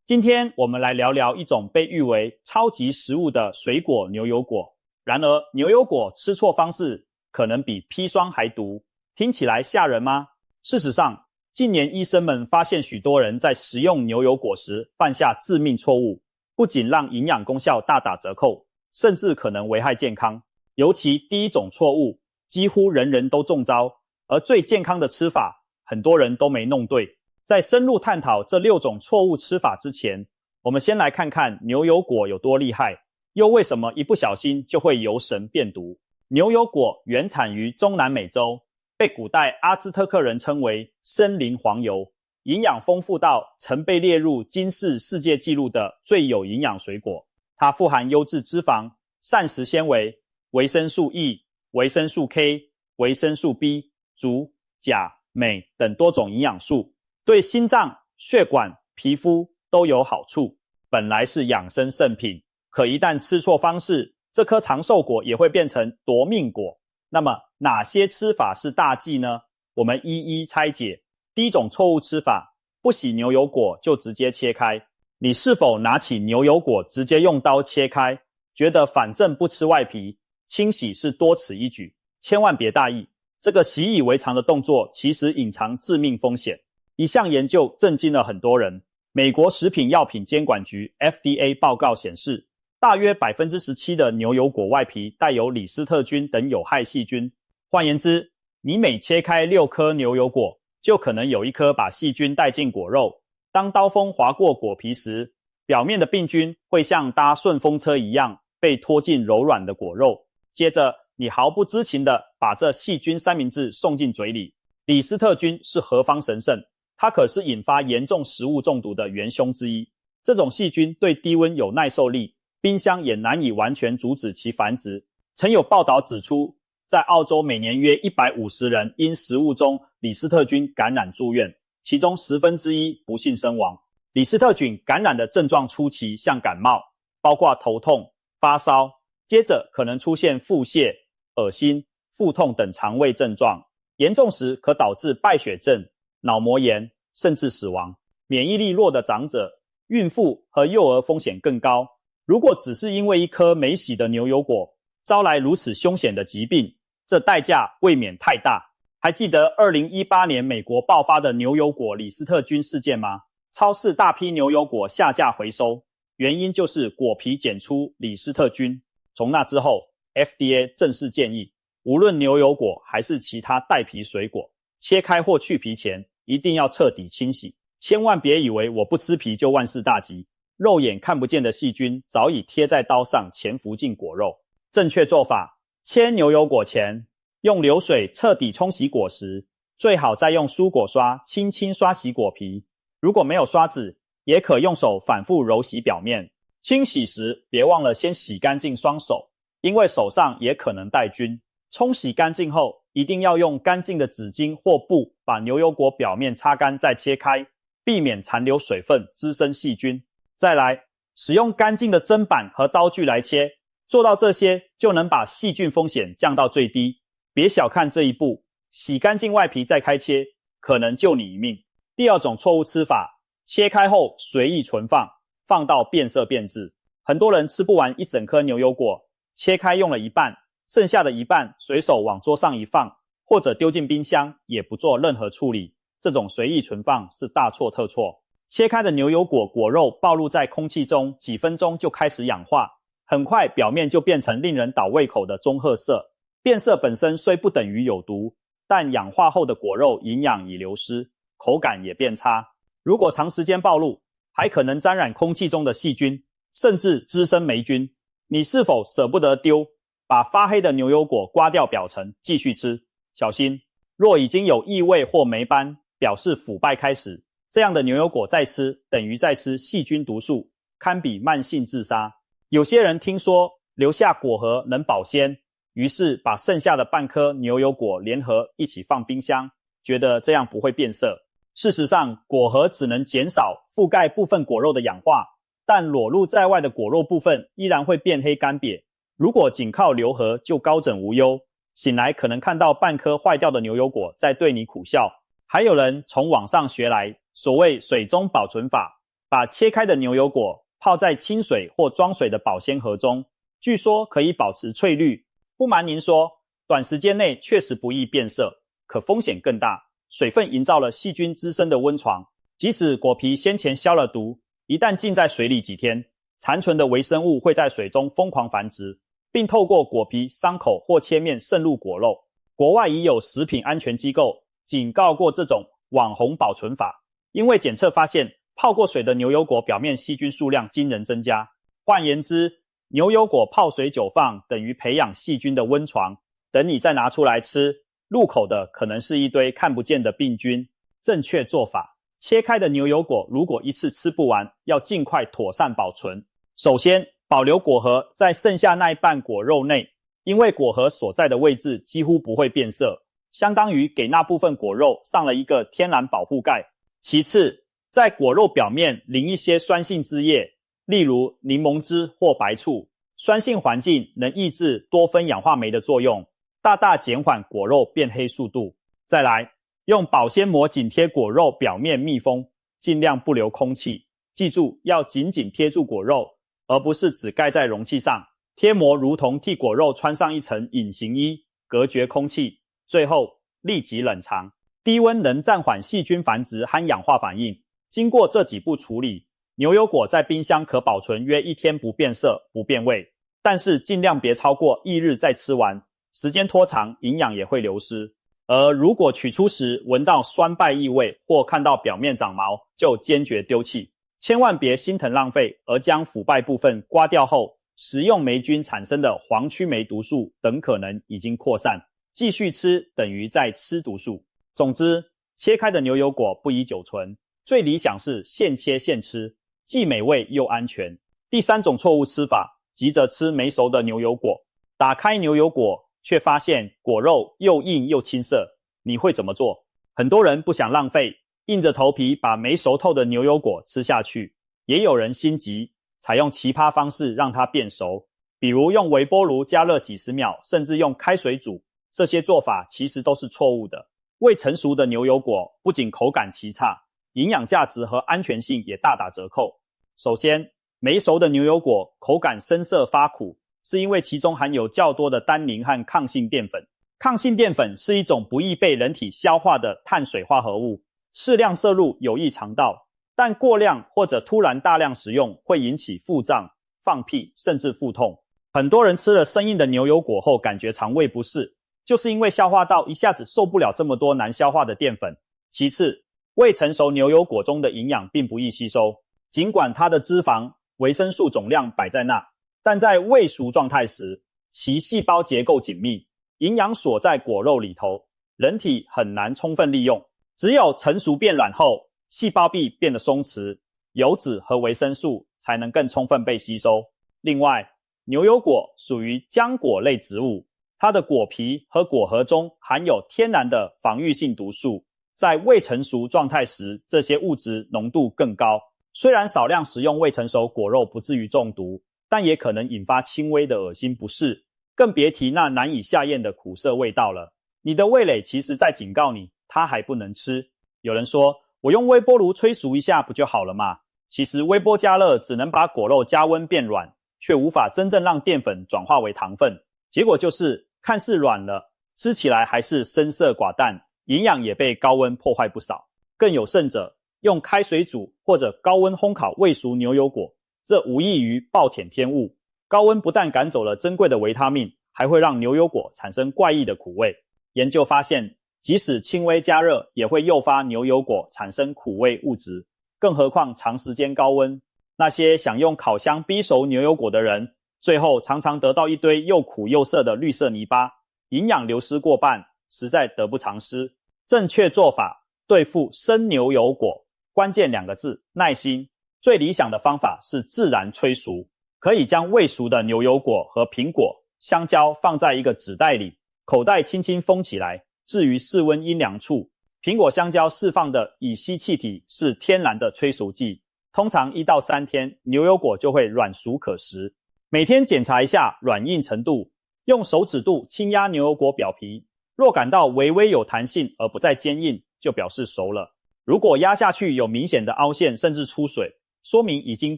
今天我们来聊聊一种被誉为超级食物的水果牛油果。然而，牛油果吃错方式可能比砒霜还毒，听起来吓人吗？事实上，近年医生们发现许多人在食用牛油果时犯下致命错误，不仅让营养功效大打折扣，甚至可能危害健康。尤其第一种错误，几乎人人都中招，而最健康的吃法，很多人都没弄对。在深入探讨这6种错误吃法之前，我们先来看看牛油果有多厉害，又为什么一不小心就会由神变毒。牛油果原产于中南美洲，被古代阿兹特克人称为森林黄油，营养丰富到曾被列入金氏世界纪录的最有营养水果。它富含优质脂肪、膳食纤维、维生素 E、维生素 K、维生素 B、镯、钾、镁等多种营养素，对心脏、血管、皮肤都有好处。本来是养生圣品，可一旦吃错方式，这颗长寿果也会变成夺命果。那么哪些吃法是大忌呢？我们一一拆解。第一种错误吃法，不洗牛油果就直接切开。你是否拿起牛油果直接用刀切开，觉得反正不吃外皮，清洗是多此一举？千万别大意，这个习以为常的动作其实隐藏致命风险。一项研究震惊了很多人。美国食品药品监管局 FDA 报告显示，大约 17% 的牛油果外皮带有李斯特菌等有害细菌。换言之，你每切开6颗牛油果，就可能有1颗把细菌带进果肉。当刀锋划过果皮时，表面的病菌会像搭顺风车一样被拖进柔软的果肉，接着你毫不知情地把这细菌三明治送进嘴里。李斯特菌是何方神圣？它可是引发严重食物中毒的元凶之一。这种细菌对低温有耐受力，冰箱也难以完全阻止其繁殖。曾有报道指出，在澳洲每年约150人因食物中李斯特菌感染住院，其中1/10不幸身亡。李斯特菌感染的症状初期像感冒，包括头痛、发烧，接着可能出现腹泻、恶心、腹痛等肠胃症状，严重时可导致败血症、脑膜炎，甚至死亡。免疫力弱的长者、孕妇和幼儿风险更高。如果只是因为一颗没洗的牛油果，招来如此凶险的疾病，这代价未免太大。还记得2018年美国爆发的牛油果李斯特菌事件吗？超市大批牛油果下架回收，原因就是果皮检出李斯特菌。从那之后， FDA 正式建议，无论牛油果还是其他带皮水果，切开或去皮前一定要彻底清洗。千万别以为我不吃皮就万事大吉，肉眼看不见的细菌早已贴在刀上潜伏进果肉。正确做法，切牛油果前，用流水彻底冲洗果实，最好再用蔬果刷轻轻刷洗果皮。如果没有刷子，也可用手反复揉洗表面。清洗时别忘了先洗干净双手，因为手上也可能带菌。冲洗干净后，一定要用干净的纸巾或布把牛油果表面擦干再切开，避免残留水分滋生细菌。再来，使用干净的砧板和刀具来切，做到这些就能把细菌风险降到最低。别小看这一步，洗干净外皮再开切，可能救你一命。第二种错误吃法，切开后随意存放，放到变色变质。很多人吃不完一整颗牛油果，切开用了一半，剩下的一半随手往桌上一放，或者丢进冰箱，也不做任何处理。这种随意存放是大错特错。切开的牛油果果肉暴露在空气中，几分钟就开始氧化，很快表面就变成令人倒胃口的棕褐色。变色本身虽不等于有毒，但氧化后的果肉营养已流失，口感也变差。如果长时间暴露，还可能沾染空气中的细菌，甚至滋生霉菌。你是否舍不得丢，把发黑的牛油果刮掉表层继续吃？小心，若已经有异味或霉斑，表示腐败开始，这样的牛油果再吃等于在吃细菌毒素，堪比慢性自杀。有些人听说留下果核能保鲜，于是把剩下的半颗牛油果连核一起放冰箱，觉得这样不会变色。事实上，果核只能减少覆盖部分果肉的氧化，但裸露在外的果肉部分依然会变黑干瘪。如果仅靠留核就高枕无忧，醒来可能看到半颗坏掉的牛油果在对你苦笑。还有人从网上学来所谓水中保存法，把切开的牛油果泡在清水或装水的保鲜盒中，据说可以保持翠绿。不瞒您说，短时间内确实不易变色，可风险更大。水分营造了细菌滋生的温床，即使果皮先前消了毒，一旦浸在水里几天，残存的微生物会在水中疯狂繁殖，并透过果皮、伤口或切面渗入果肉。国外已有食品安全机构警告过这种网红保存法，因为检测发现泡过水的牛油果表面细菌数量惊人增加。换言之，牛油果泡水久放等于培养细菌的温床，等你再拿出来吃，入口的可能是一堆看不见的病菌。正确做法，切开的牛油果如果一次吃不完，要尽快妥善保存。首先，保留果核在剩下那一半果肉内，因为果核所在的位置几乎不会变色，相当于给那部分果肉上了一个天然保护盖。其次，在果肉表面淋一些酸性汁液，例如柠檬汁或白醋，酸性环境能抑制多酚氧化酶的作用，大大减缓果肉变黑速度。再来，用保鲜膜紧贴果肉表面密封，尽量不留空气。记住，要紧紧贴住果肉，而不是只盖在容器上。贴膜如同替果肉穿上一层隐形衣，隔绝空气。最后，立即冷藏。低温能暂缓细菌繁殖和氧化反应。经过这几步处理，牛油果在冰箱可保存约1天不变色、不变味，但是尽量别超过1日再吃完，时间拖长，营养也会流失。而如果取出时闻到酸败异味或看到表面长毛，就坚决丢弃。千万别心疼浪费，而将腐败部分刮掉后，食用霉菌产生的黄曲霉毒素等可能已经扩散，继续吃等于在吃毒素。总之，切开的牛油果不宜久存，最理想是现切现吃，既美味又安全。第三种错误吃法，急着吃没熟的牛油果，打开牛油果却发现果肉又硬又青涩，你会怎么做？很多人不想浪费，硬着头皮把没熟透的牛油果吃下去，也有人心急，采用奇葩方式让它变熟，比如用微波炉加热几十秒，甚至用开水煮。这些做法其实都是错误的。未成熟的牛油果不仅口感奇差，营养价值和安全性也大打折扣。首先，没熟的牛油果口感深涩发苦，是因为其中含有较多的单宁和抗性淀粉。抗性淀粉是一种不易被人体消化的碳水化合物，适量摄入有益肠道，但过量或者突然大量食用会引起腹胀、放屁甚至腹痛。很多人吃了生硬的牛油果后感觉肠胃不适，就是因为消化道一下子受不了这么多难消化的淀粉。其次，未成熟牛油果中的营养并不易吸收，尽管它的脂肪、维生素总量摆在那，但在未熟状态时，其细胞结构紧密，营养锁在果肉里头，人体很难充分利用。只有成熟变软后，细胞壁变得松弛，油脂和维生素才能更充分被吸收。另外，牛油果属于浆果类植物，它的果皮和果核中含有天然的防御性毒素，在未成熟状态时，这些物质浓度更高。虽然少量食用未成熟果肉不至于中毒，但也可能引发轻微的恶心不适，更别提那难以下咽的苦涩味道了。你的味蕾其实在警告你，它还不能吃。有人说，我用微波炉吹熟一下不就好了嘛？其实微波加热只能把果肉加温变软，却无法真正让淀粉转化为糖分。结果就是看似软了，吃起来还是深涩寡淡，营养也被高温破坏不少。更有甚者，用开水煮或者高温烘烤未熟牛油果，这无异于暴殄天物。高温不但赶走了珍贵的维他命，还会让牛油果产生怪异的苦味。研究发现，即使轻微加热也会诱发牛油果产生苦味物质，更何况长时间高温。那些想用烤箱逼熟牛油果的人，最后常常得到一堆又苦又涩的绿色泥巴，营养流失过半，实在得不偿失。正确做法，对付生牛油果，关键2个字：耐心。最理想的方法是自然催熟，可以将未熟的牛油果和苹果、香蕉放在一个纸袋里，口袋轻轻封起来，置于室温阴凉处。苹果、香蕉释放的乙烯气体是天然的催熟剂，通常1到3天，牛油果就会软熟可食。每天检查一下软硬程度，用手指肚轻压牛油果表皮，若感到微微有弹性而不再坚硬，就表示熟了。如果压下去有明显的凹陷甚至出水，说明已经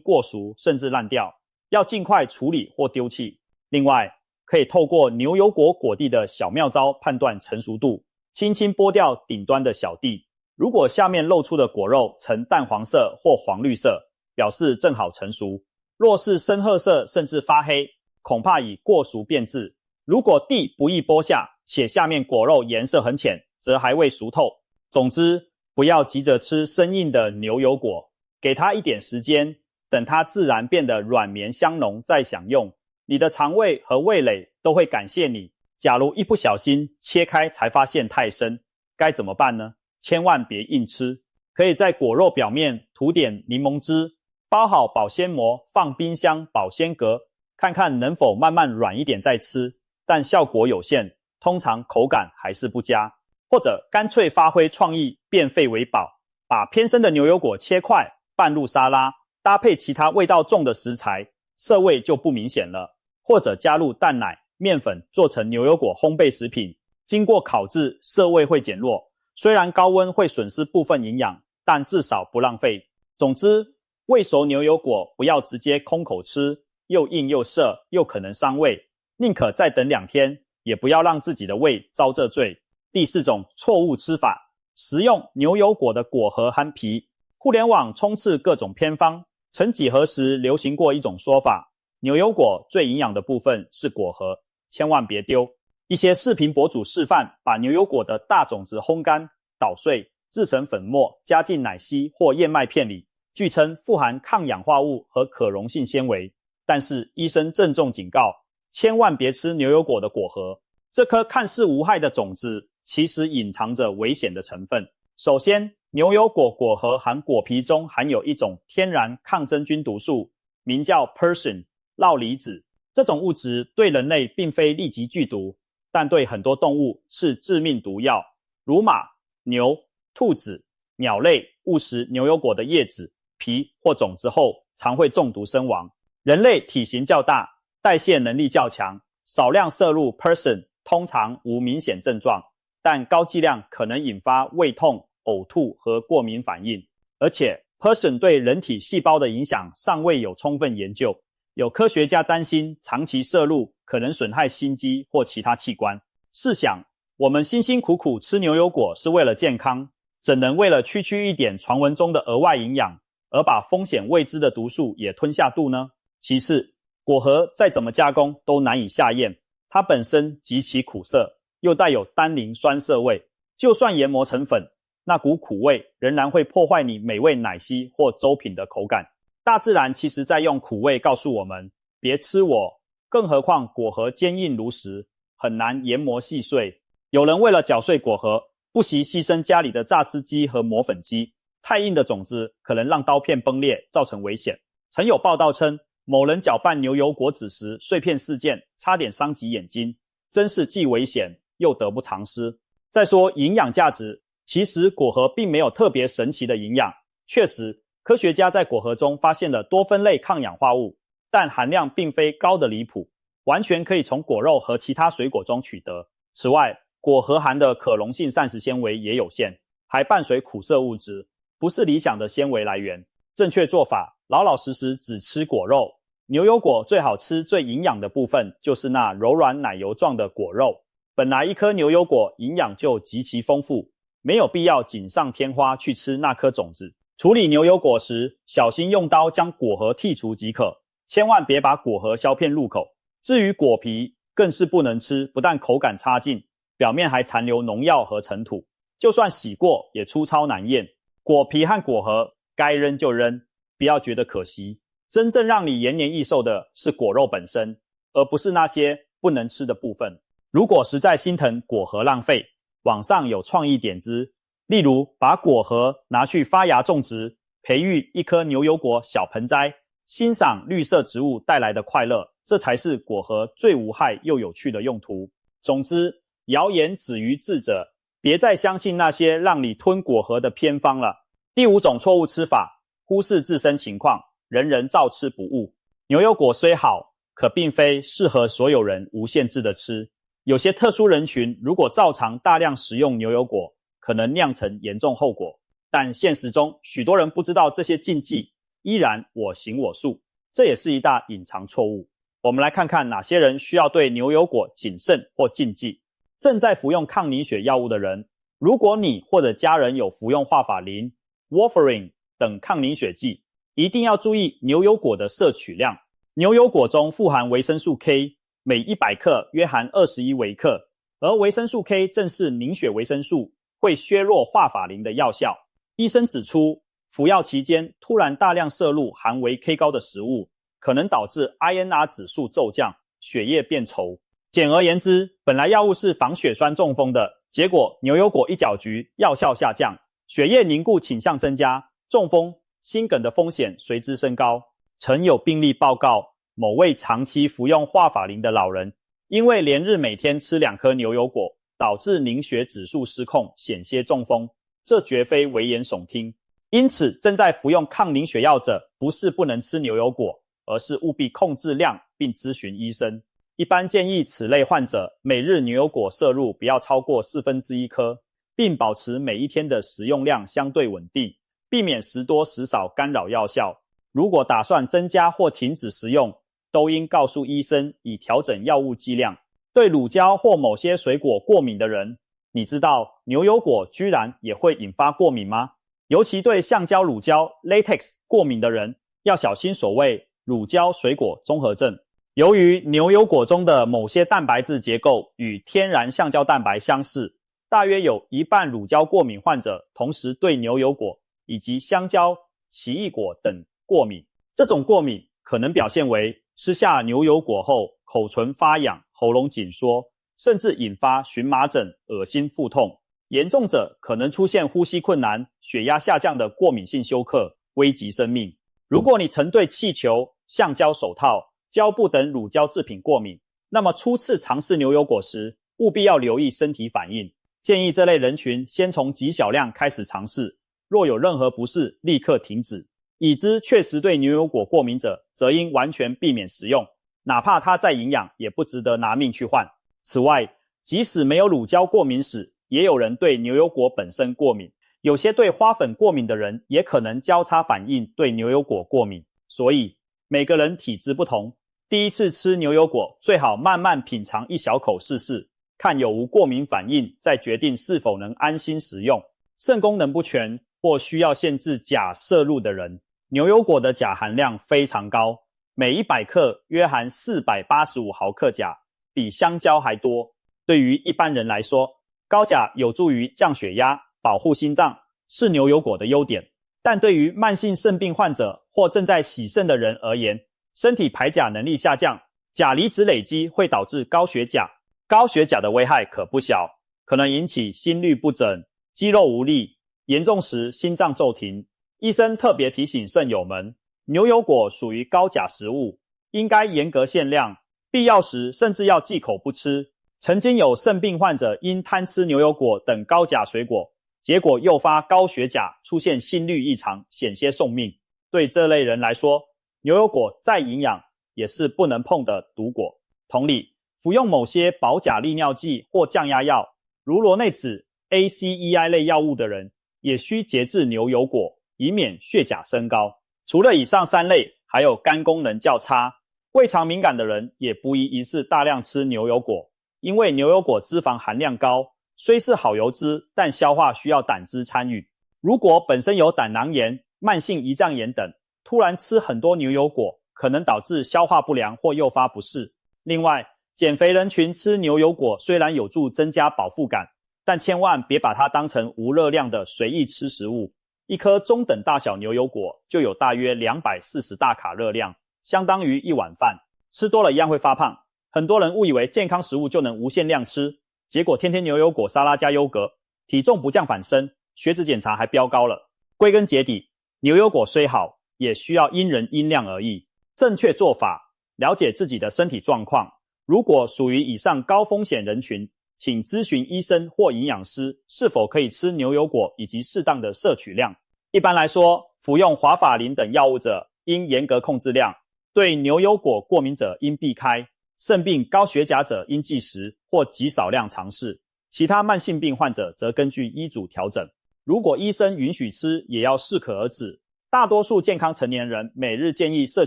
过熟甚至烂掉，要尽快处理或丢弃。另外，可以透过牛油果果蒂的小妙招判断成熟度，轻轻剥掉顶端的小蒂，如果下面露出的果肉呈淡黄色或黄绿色，表示正好成熟；若是深褐色甚至发黑，恐怕已过熟变质。如果蒂不易剥下，且下面果肉颜色很浅，则还未熟透。总之，不要急着吃生硬的牛油果，给它一点时间，等它自然变得软绵香浓再享用。你的肠胃和味蕾都会感谢你。假如一不小心切开才发现太深，该怎么办呢？千万别硬吃，可以在果肉表面涂点柠檬汁，包好保鲜膜放冰箱保鲜格，看看能否慢慢软一点再吃，但效果有限，通常口感还是不佳。或者干脆发挥创意，变废为宝，把偏生的牛油果切块拌入沙拉，搭配其他味道重的食材，涩味就不明显了。或者加入蛋奶、面粉做成牛油果烘焙食品，经过烤制，涩味会减弱。虽然高温会损失部分营养，但至少不浪费。总之，未熟牛油果不要直接空口吃，又硬又涩，又可能伤胃，宁可再等2天，也不要让自己的胃遭这罪。第4种错误吃法，食用牛油果的果核和皮。互联网充斥各种偏方，曾几何时流行过一种说法，牛油果最营养的部分是果核，千万别丢。一些视频博主示范把牛油果的大种子烘干、捣碎，制成粉末，加进奶昔或燕麦片里，据称富含抗氧化物和可溶性纤维。但是医生郑重警告，千万别吃牛油果的果核，这颗看似无害的种子其实隐藏着危险的成分。首先，牛油果果核含果皮中含有一种天然抗真菌毒素，名叫 Persin 酪离子。这种物质对人类并非立即剧毒，但对很多动物是致命毒药。如马、牛、兔子、鸟类误食牛油果的叶子、皮或种子后，常会中毒身亡。人类体型较大，代谢能力较强，少量摄入 Persin 通常无明显症状，但高剂量可能引发胃痛、呕吐和过敏反应。而且 Persin 对人体细胞的影响尚未有充分研究，有科学家担心长期摄入可能损害心肌或其他器官。试想，我们辛辛苦苦吃牛油果是为了健康，怎能为了区区一点传闻中的额外营养，而把风险未知的毒素也吞下肚呢？其次，果核再怎么加工都难以下咽，它本身极其苦涩，又带有单宁酸涩味，就算研磨成粉，那股苦味仍然会破坏你美味奶昔或粥品的口感。大自然其实在用苦味告诉我们，别吃我，更何况果核坚硬如石，很难研磨细碎。有人为了搅碎果核，不惜牺牲家里的榨汁机和磨粉机，太硬的种子可能让刀片崩裂，造成危险。曾有报道称，某人搅拌牛油果籽时碎片四溅，差点伤及眼睛，真是既危险又得不偿失。再说营养价值，其实果核并没有特别神奇的营养。确实，科学家在果核中发现了多酚类抗氧化物，但含量并非高的离谱，完全可以从果肉和其他水果中取得。此外，果核含的可溶性膳食纤维也有限，还伴随苦涩物质，不是理想的纤维来源。正确做法，老老实实只吃果肉。牛油果最好吃、最营养的部分就是那柔软奶油状的果肉。本来一颗牛油果营养就极其丰富，没有必要锦上添花去吃那颗种子。处理牛油果时，小心用刀将果核剔除即可，千万别把果核削片入口。至于果皮，更是不能吃，不但口感差劲，表面还残留农药和尘土，就算洗过也粗糙难咽。果皮和果核该扔就扔，不要觉得可惜。真正让你延年益寿的是果肉本身，而不是那些不能吃的部分。如果实在心疼果核浪费，网上有创意点子，例如把果核拿去发芽种植，培育一颗牛油果小盆栽，欣赏绿色植物带来的快乐，这才是果核最无害又有趣的用途。总之，谣言止于智者，别再相信那些让你吞果核的偏方了。第5种错误吃法，忽视自身情况，人人照吃不误。牛油果虽好，可并非适合所有人无限制的吃。有些特殊人群如果照常大量食用牛油果，可能酿成严重后果。但现实中，许多人不知道这些禁忌，依然我行我素，这也是一大隐藏错误。我们来看看哪些人需要对牛油果谨慎或禁忌。正在服用抗凝血药物的人，如果你或者家人有服用华法林、warfarin 等抗凝血剂，一定要注意牛油果的摄取量。牛油果中富含维生素 K， 每100克约含21微克，而维生素 K 正是凝血维生素，会削弱华法林的药效。医生指出，服药期间突然大量摄入含维 K 高的食物，可能导致 INR 指数骤降，血液变稠。简而言之，本来药物是防血栓中风的，结果牛油果一搅局，药效下降，血液凝固倾向增加，中风、心梗的风险随之升高。曾有病例报告，某位长期服用华法林的老人，因为连日每天吃2颗牛油果，导致凝血指数失控，险些中风。这绝非危言耸听。因此，正在服用抗凝血药者，不是不能吃牛油果，而是务必控制量并咨询医生。一般建议此类患者每日牛油果摄入不要超过1/4颗，并保持每一天的食用量相对稳定，避免时多时少干扰药效。如果打算增加或停止食用，都应告诉医生以调整药物剂量。对乳胶或某些水果过敏的人，你知道牛油果居然也会引发过敏吗？尤其对橡胶乳胶 latex 过敏的人，要小心所谓乳胶水果综合症。由于牛油果中的某些蛋白质结构与天然橡胶蛋白相似，大约有一半乳胶过敏患者同时对牛油果以及香蕉、奇异果等过敏。这种过敏可能表现为吃下牛油果后口唇发痒、喉咙紧缩，甚至引发荨麻疹、恶心、腹痛。严重者可能出现呼吸困难、血压下降的过敏性休克，危及生命。如果你曾对气球、橡胶手套、胶布等乳胶制品过敏，那么初次尝试牛油果时，务必要留意身体反应。建议这类人群先从极小量开始尝试，若有任何不适，立刻停止。已知确实对牛油果过敏者，则应完全避免食用，哪怕它再营养，也不值得拿命去换。此外，即使没有乳胶过敏史，也有人对牛油果本身过敏。有些对花粉过敏的人，也可能交叉反应对牛油果过敏。所以，每个人体质不同，第一次吃牛油果最好慢慢品尝一小口试试，看有无过敏反应，再决定是否能安心食用。肾功能不全或需要限制钾摄入的人，牛油果的钾含量非常高，每100克约含485毫克钾，比香蕉还多。对于一般人来说，高钾有助于降血压、保护心脏，是牛油果的优点。但对于慢性肾病患者或正在洗肾的人而言，身体排钾能力下降，钾离子累积会导致高血钾。高血钾的危害可不小，可能引起心律不整、肌肉无力，严重时心脏骤停。医生特别提醒肾友们，牛油果属于高钾食物，应该严格限量，必要时甚至要忌口不吃。曾经有肾病患者因贪吃牛油果等高钾水果，结果诱发高血钾，出现心律异常，险些送命。对这类人来说，牛油果再营养也是不能碰的毒果。同理，服用某些保钾利尿剂或降压药，如螺内酯、ACEI 类药物的人，也需节制牛油果，以免血钾升高。除了以上3类，还有肝功能较差、胃肠敏感的人，也不宜一次大量吃牛油果，因为牛油果脂肪含量高，虽是好油脂，但消化需要胆汁参与。如果本身有胆囊炎、慢性胰脏炎等，突然吃很多牛油果，可能导致消化不良或诱发不适。另外，减肥人群吃牛油果虽然有助增加饱腹感，但千万别把它当成无热量的随意吃食物。一颗中等大小牛油果就有大约240大卡热量，相当于1碗饭，吃多了一样会发胖。很多人误以为健康食物就能无限量吃，结果天天牛油果沙拉加优格，体重不降反升，血脂检查还飙高了。归根结底，牛油果虽好，也需要因人因量而异。正确做法，了解自己的身体状况。如果属于以上高风险人群，请咨询医生或营养师是否可以吃牛油果以及适当的摄取量。一般来说，服用华法林等药物者应严格控制量，对牛油果过敏者应避开，肾病高血钾者应忌食或极少量尝试，其他慢性病患者则根据医嘱调整。如果医生允许吃，也要适可而止，大多数健康成年人每日建议摄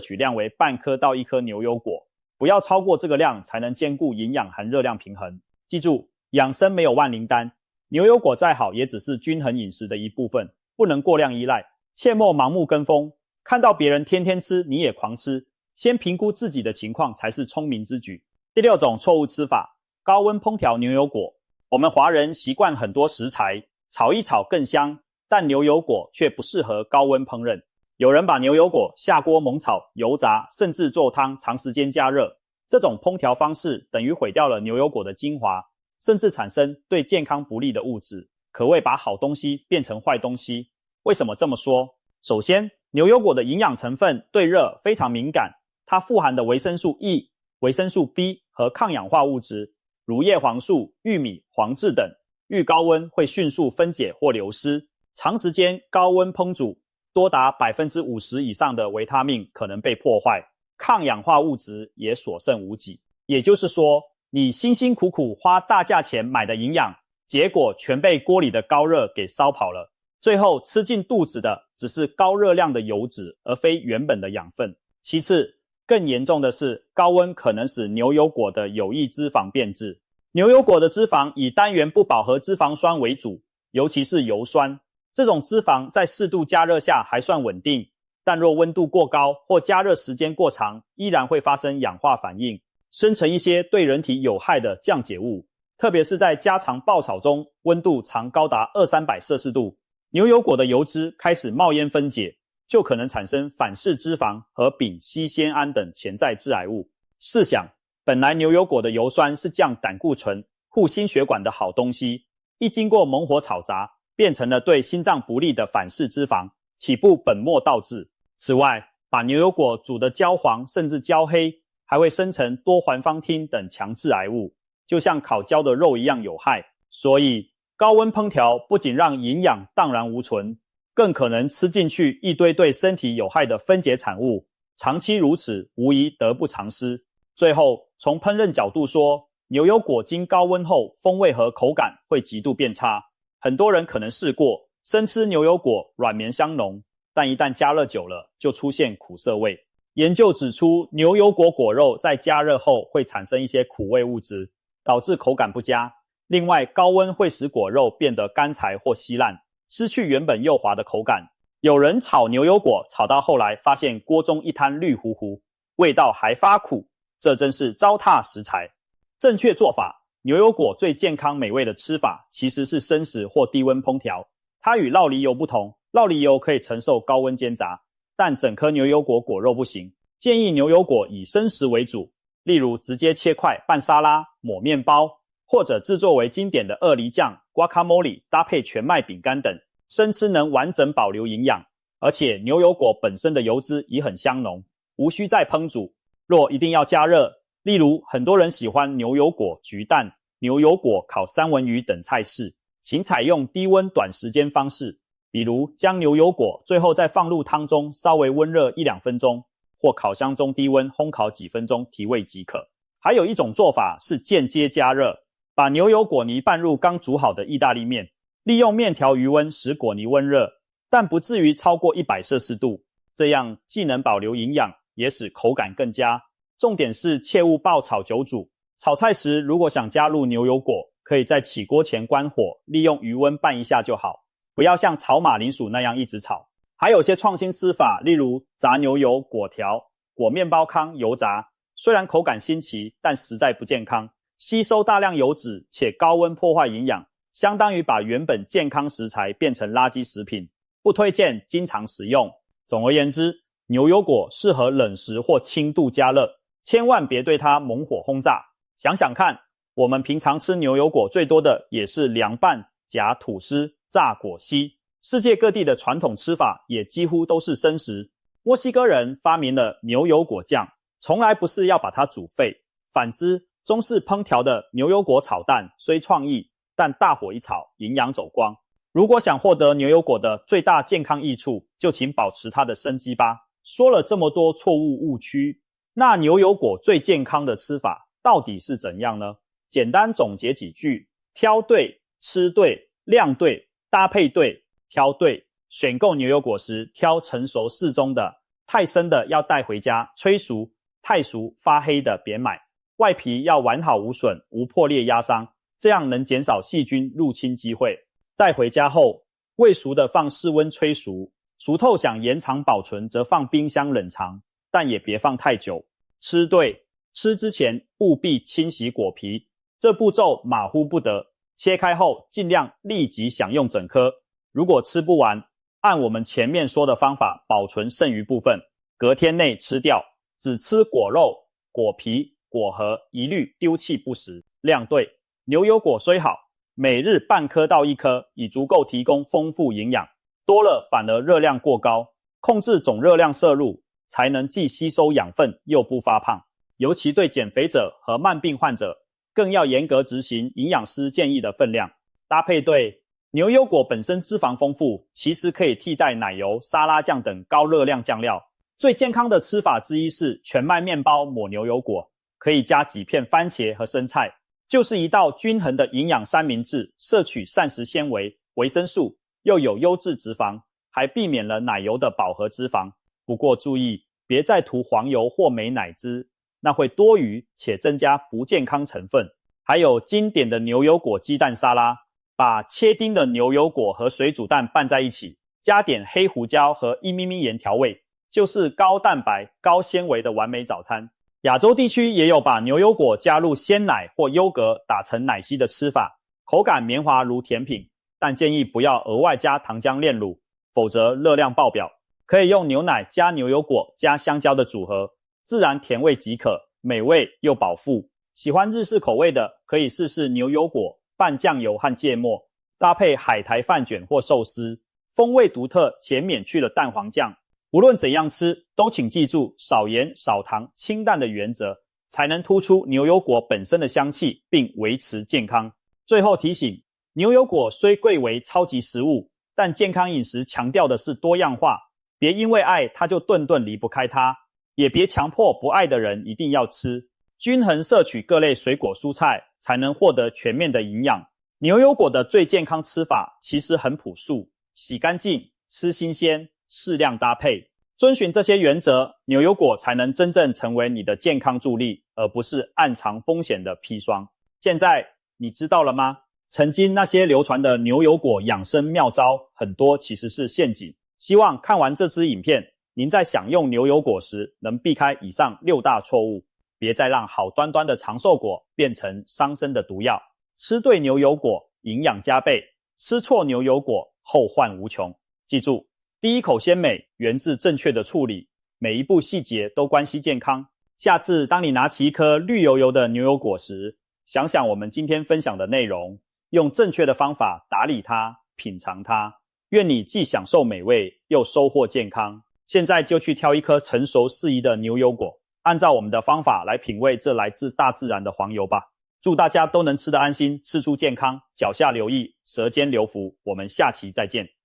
取量为半颗到1颗牛油果，不要超过这个量才能兼顾营养含热量平衡。记住，养生没有万灵丹，牛油果再好也只是均衡饮食的一部分，不能过量依赖，切莫盲目跟风，看到别人天天吃你也狂吃，先评估自己的情况才是聪明之举。第6种错误吃法，高温烹调牛油果。我们华人习惯很多食材炒一炒更香，但牛油果却不适合高温烹饪。有人把牛油果下锅猛炒、油炸，甚至做汤长时间加热，这种烹调方式等于毁掉了牛油果的精华，甚至产生对健康不利的物质，可谓把好东西变成坏东西。为什么这么说？首先，牛油果的营养成分对热非常敏感，它富含的维生素 E、维生素 B 和抗氧化物质，如叶黄素、玉米、黄质等，遇高温会迅速分解或流失，长时间高温烹煮，多达 50% 以上的维他命可能被破坏，抗氧化物质也所剩无几。也就是说，你辛辛苦苦花大价钱买的营养，结果全被锅里的高热给烧跑了，最后吃进肚子的只是高热量的油脂，而非原本的养分。其次，更严重的是，高温可能使牛油果的有益脂肪变质。牛油果的脂肪以单元不饱和脂肪酸为主，尤其是油酸。这种脂肪在适度加热下还算稳定，但若温度过高或加热时间过长，依然会发生氧化反应，生成一些对人体有害的降解物。特别是在家常爆炒中，温度常高达200-300摄氏度，牛油果的油脂开始冒烟分解，就可能产生反式脂肪和丙烯酰胺等潜在致癌物。试想，本来牛油果的油酸是降胆固醇、护心血管的好东西，一经过猛火炒炸，变成了对心脏不利的反式脂肪，岂不本末倒置？此外，把牛油果煮得焦黄甚至焦黑，还会生成多环芳烃等强致癌物，就像烤焦的肉一样有害。所以，高温烹调不仅让营养荡然无存，更可能吃进去一堆对身体有害的分解产物，长期如此，无疑得不偿失。最后，从烹饪角度说，牛油果经高温后，风味和口感会极度变差。很多人可能试过，生吃牛油果软绵香浓，但一旦加热久了，就出现苦涩味。研究指出，牛油果果肉在加热后会产生一些苦味物质，导致口感不佳。另外，高温会使果肉变得干柴或稀烂，失去原本幼滑的口感。有人炒牛油果，炒到后来发现锅中一滩绿乎乎，味道还发苦，这真是糟蹋食材。正确做法，牛油果最健康美味的吃法其实是生食或低温烹调。它与酪梨油不同，酪梨油可以承受高温煎炸，但整颗牛油果果肉不行。建议牛油果以生食为主，例如直接切块拌沙拉、抹面包，或者制作为经典的鳄梨酱、guacamole 搭配全麦饼干等，生吃能完整保留营养。而且牛油果本身的油脂已很香浓，无需再烹煮。若一定要加热，例如很多人喜欢牛油果焗蛋、牛油果烤三文鱼等菜式，请采用低温短时间方式，比如将牛油果最后再放入汤中稍微温热1-2分钟，或烤箱中低温烘烤几分钟提味即可。还有一种做法是间接加热，把牛油果泥拌入刚煮好的意大利面，利用面条余温使果泥温热，但不至于超过100摄氏度，这样既能保留营养，也使口感更佳。重点是切勿爆炒久煮，炒菜时如果想加入牛油果，可以在起锅前关火，利用余温拌一下就好，不要像炒马铃薯那样一直炒。还有些创新吃法，例如炸牛油果条、果面包糠油炸，虽然口感新奇，但实在不健康，吸收大量油脂且高温破坏营养，相当于把原本健康食材变成垃圾食品，不推荐经常食用。总而言之，牛油果适合冷食或轻度加热，千万别对它猛火轰炸。想想看，我们平常吃牛油果最多的也是凉拌、夹吐司、炸果昔，世界各地的传统吃法也几乎都是生食。墨西哥人发明了牛油果酱，从来不是要把它煮沸。反之，中式烹调的牛油果炒蛋虽创意，但大火一炒，营养走光。如果想获得牛油果的最大健康益处，就请保持它的生机吧。说了这么多错误误区，那牛油果最健康的吃法到底是怎样呢？简单总结几句：挑对、吃对、量对、搭配对、挑对、选购牛油果时，挑成熟适中的，太生的要带回家催熟，太熟发黑的别买。外皮要完好无损，无破裂压伤，这样能减少细菌入侵机会。带回家后，未熟的放室温催熟，熟透想延长保存则放冰箱冷藏，但也别放太久。吃对，吃之前务必清洗果皮，这步骤马虎不得。切开后尽量立即享用整颗，如果吃不完，按我们前面说的方法保存剩余部分，隔天内吃掉，只吃果肉、果皮、果核，一律丢弃不食。量对，牛油果虽好，每日半颗到1颗已足够提供丰富营养，多了反而热量过高，控制总热量摄入，才能既吸收养分又不发胖。尤其对减肥者和慢病患者，更要严格执行营养师建议的分量。搭配对，牛油果本身脂肪丰富，其实可以替代奶油、沙拉酱等高热量酱料。最健康的吃法之一是全麦面包抹牛油果，可以加几片番茄和生菜，就是一道均衡的营养三明治，摄取膳食纤维、维生素，又有优质脂肪，还避免了奶油的饱和脂肪。不过注意，别再涂黄油或美乃滋，那会多余且增加不健康成分。还有经典的牛油果鸡蛋沙拉，把切丁的牛油果和水煮蛋拌在一起，加点黑胡椒和1咪咪盐调味，就是高蛋白、高纤维的完美早餐。亚洲地区也有把牛油果加入鲜奶或优格打成奶昔的吃法，口感绵滑如甜品，但建议不要额外加糖浆炼乳，否则热量爆表。可以用牛奶加牛油果加香蕉的组合，自然甜味即可，美味又饱腹。喜欢日式口味的，可以试试牛油果拌酱油和芥末，搭配海苔饭卷或寿司，风味独特且免去了蛋黄酱。无论怎样吃，都请记住少盐少糖清淡的原则，才能突出牛油果本身的香气，并维持健康。最后提醒，牛油果虽贵为超级食物，但健康饮食强调的是多样化，别因为爱它就顿顿离不开它，也别强迫不爱的人一定要吃。均衡摄取各类水果蔬菜，才能获得全面的营养。牛油果的最健康吃法其实很朴素，洗干净，吃新鲜，适量搭配。遵循这些原则，牛油果才能真正成为你的健康助力，而不是暗藏风险的砒霜。现在你知道了吗？曾经那些流传的牛油果养生妙招，很多其实是陷阱。希望看完这支影片，您在享用牛油果时能避开以上6大错误，别再让好端端的长寿果变成伤身的毒药。吃对牛油果，营养加倍；吃错牛油果，后患无穷。记住，第一口鲜美源自正确的处理，每一步细节都关系健康。下次当你拿起一颗绿油油的牛油果时，想想我们今天分享的内容，用正确的方法打理它，品尝它。愿你既享受美味，又收获健康。现在就去挑一颗成熟适宜的牛油果，按照我们的方法来品味这来自大自然的黄油吧。祝大家都能吃得安心，吃出健康，脚下留意，舌尖留福。我们下期再见。